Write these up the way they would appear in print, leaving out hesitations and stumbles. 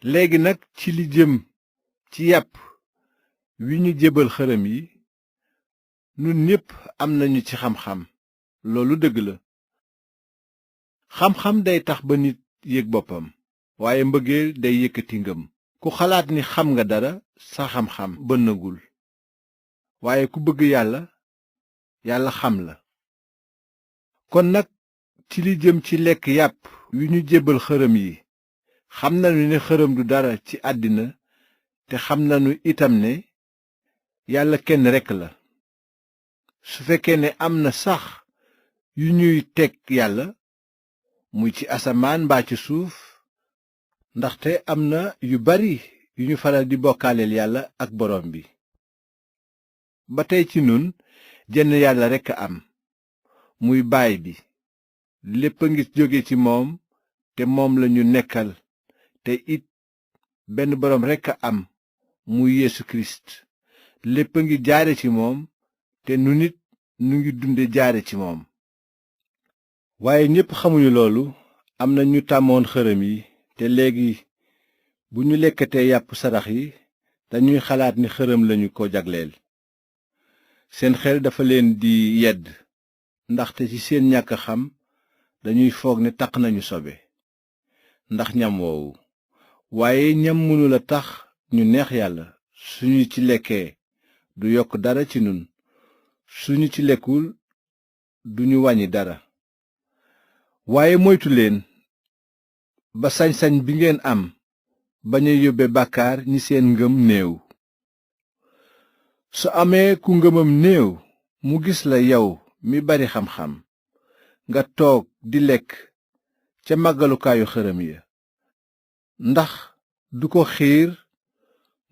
léegi nag ci li jëm ci yàpp wi ñu jébbal xërëm yi, nun ñépp am nañu ci xam-xam. loolu dëgg la. xam-xam day tax ba nit yëg boppam, waaye mbëggeel day yëkkati ngëm. ku xalaat ni xam nga dara, sa xam-xam bënnagul. waaye ku bëgg yàlla, yàlla xam la. kon nag ci li jëm ci lekk yàpp wi ñu jébbal xërëm yi, xam nañu ne xërëm du dara ci àddina, te xam nañu itam ne yàlla kenn rekk la. su fekkee ne am na sax yu ñuy teg yàlla, muy ci asamaan mbaa ci suuf, ndaxte am na yu bari yu ñu faral di bokkaaleel yàlla ak borom bi. ba tey ci nun jenn yàlla rekk a am, muy baay bi. lépp a ngi jóge ci moom, te moom lañu nekkal, te it benn boroom rekk a am, muy Yeesu Kirist. lépp a ngi jaare ci moom, te nu nit nu ngi dunde jaare ci moom. waaye ñépp xamuñu loolu. am na ñu tàmmoon xërëm yi, te léegi bu ñu lekkatee yàpp sarax yi, dañuy xalaat ni xërëm lañu ko jagleel. seen xel dafa leen di yedd, ndaxte ci seen ñàkk xam dañuy foog ne taq nañu sobe ndax ñam woowu. waaye ñam mënula tax ñu neex yàlla. suñu ci lekkee du yokk dara ci nun, suñu ci lekkul duñu wàññi dara. waaye moytu leen ba sañ-sañ bi ngeen am bañ a yóbbe bàkkaar ñi seen ngëm néew. su amee ku ngëmam néew mu gis la yow mi bari xam-xam nga toog di lekk ca màggalukaayu xërëm ya, ndax du ko xiir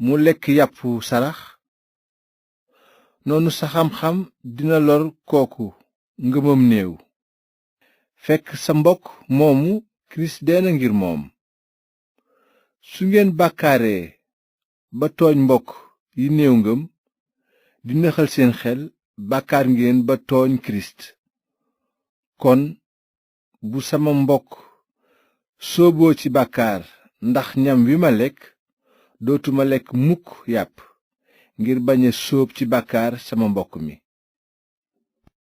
mu lekk yàppu sarax? noonu sa xam-xam dina lor kooku ngëmam néew, fekk sa mbokk moomu kirist dee na ngir moom. su ngeen bàkkaaree ba tooñ mbokk yi néew ngëm, di nëxal seen xel, bàkkaar ngeen ba tooñ kirist. kon bu sama mbokk sooboo ci bàkkaar ndax ñam wi ma lekk, dootuma lekk mukk yàpp, ngir bañ a sóob ci bàkkaar sama mbokk mi.